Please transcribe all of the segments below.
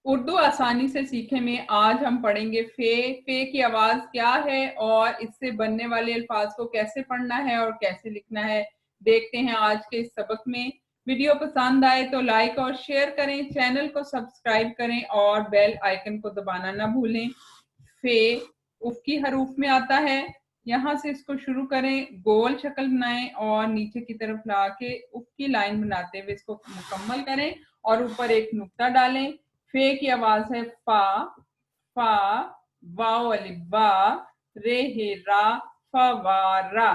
اردو آسانی سے سیکھیں میں آج ہم پڑھیں گے فے کی آواز کیا ہے اور اس سے بننے والے الفاظ کو کیسے پڑھنا ہے اور کیسے لکھنا ہے، دیکھتے ہیں آج کے اس سبق میں۔ ویڈیو پسند آئے تو لائک اور شیئر کریں، چینل کو سبسکرائب کریں اور بیل آئیکن کو دبانا نہ بھولیں۔ فے افقی حروف میں آتا ہے، یہاں سے اس کو شروع کریں، گول شکل بنائیں اور نیچے کی طرف لا کے افقی لائن بناتے ہوئے اس کو مکمل کریں اور اوپر ایک نقطہ ڈالیں۔ فے کی آواز ہے فا، فا، واو الف وا، رے ہے را، فا وا را۔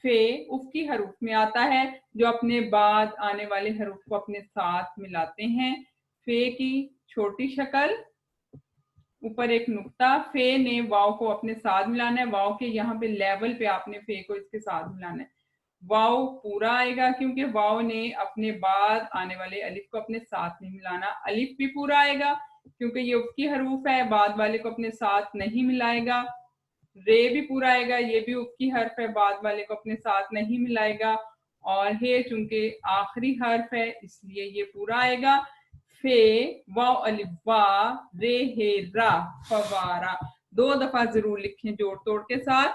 فے افقی حروف میں آتا ہے جو اپنے بعد آنے والے حروف کو اپنے ساتھ ملاتے ہیں۔ فے کی چھوٹی شکل، اوپر ایک نقطہ، فے نے واو کو اپنے ساتھ ملانا ہے، واو کے یہاں پہ لیول پہ آپ نے فے کو اس کے ساتھ ملانا ہے۔ واو پورا آئے گا کیونکہ واو نے اپنے بعد آنے والے الف کو اپنے ساتھ نہیں ملانا۔ الف بھی پورا آئے گا کیونکہ یہ افقی حروف ہے، بعد والے کو اپنے ساتھ نہیں ملائے گا۔ رے بھی پورا آئے گا، یہ بھی افقی حرف ہے، بعد والے کو اپنے ساتھ نہیں ملائے گا۔ اور ہے چونکہ آخری حرف ہے اس لیے یہ پورا آئے گا۔ فے، واو الف وا، رے ہے را، فوارا۔ 2 دفعہ ضرور لکھیں جوڑ توڑ کے ساتھ۔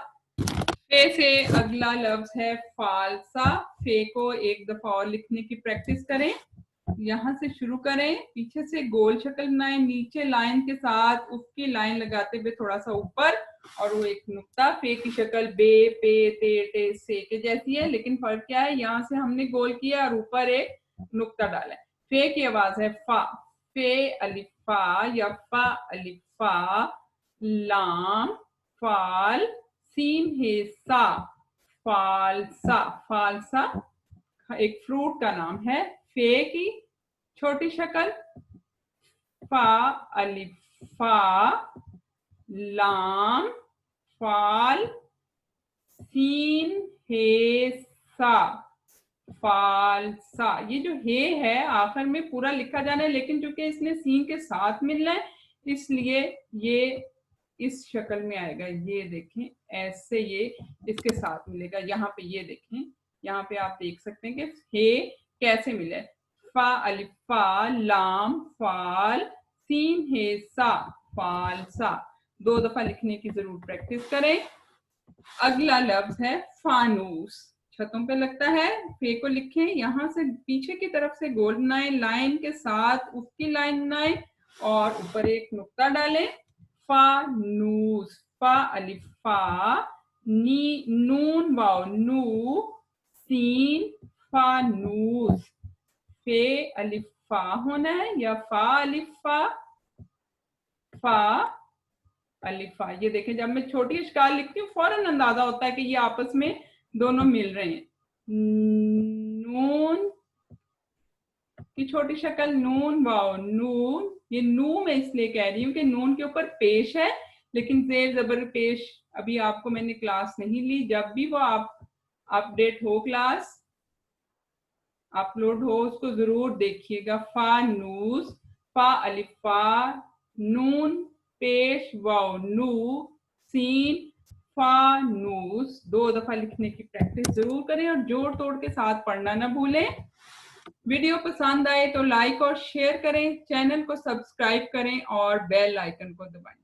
فے سے اگلا لفظ ہے فالسا۔ فے کو ایک دفعہ اور لکھنے کی پریکٹس کریں، یہاں سے شروع کریں، پیچھے سے گول شکل بنائیں، نیچے لائن کے ساتھ افقی لائن لگاتے ہوئے تھوڑا سا اوپر اور وہ ایک نقطہ۔ فے کی شکل بے، پے، تے، ٹے، سے کے جیسی ہے، لیکن فرق کیا ہے، یہاں سے ہم نے گول کیا اور اوپر ایک نقطہ ڈالا ہے۔ فے کی آواز ہے فا، فے الف فا یا فا الف فا، لام، فال، سین ہے سا، فالسا۔ فالسا ایک فروٹ کا نام ہے۔ فے کی چھوٹی شکل، فا الف فا، لام، فال، سین ہے سا، فالسا۔ یہ جو ہے آخر میں پورا لکھا جانا ہے، لیکن چونکہ اس نے سین کے ساتھ ملنا ہے اس لیے یہ اس شکل میں آئے گا۔ یہ دیکھیں ایسے یہ اس کے ساتھ ملے گا۔ یہاں پہ یہ دیکھیں، یہاں پہ آپ دیکھ سکتے ہیں کہ ہے کیسے ملے، فا الف فا، لام، فال، سین ہے سا، فالسا۔ 2 دفعہ لکھنے کی ضرور پریکٹس کریں۔ اگلا لفظ ہے فانوس۔ چھتوں پہ لگتا ہے، فے کو لکھیں، یہاں سے پیچھے کی طرف سے گول بنائیں، لائن کے ساتھ افقی لائن بنائیں اور اوپر ایک نقطہ ڈالیں۔ فانوس، فا الف فا، نون واو نو، سین، فانوس۔ فے الف فا ہونا ہے یا فا الف فا، فا الف فا۔ یہ دیکھیں جب میں چھوٹی اشکال لکھتی ہوں فوراً اندازہ ہوتا ہے کہ یہ آپس میں دونوں مل رہے ہیں۔ نون کی چھوٹی شکل، نون واو نون۔ یہ نو میں اس لیے کہہ رہی ہوں کہ نون کے اوپر پیش ہے، لیکن زیر زبر پیش ابھی آپ کو میں نے کلاس نہیں لی۔ جب بھی وہ آپ اپڈیٹ ہو، کلاس اپلوڈ ہو، اس کو ضرور دیکھیے گا۔ فانوس، فا الف فا، نون پیش واو نو، سین، فانوس۔ 2 دفعہ لکھنے کی پریکٹس ضرور کریں اور جوڑ توڑ کے ساتھ پڑھنا نہ بھولیں۔ ویڈیو پسند آئے تو لائک اور شیئر کریں، چینل کو سبسکرائب کریں اور بیل آئیکن کو دبائیں۔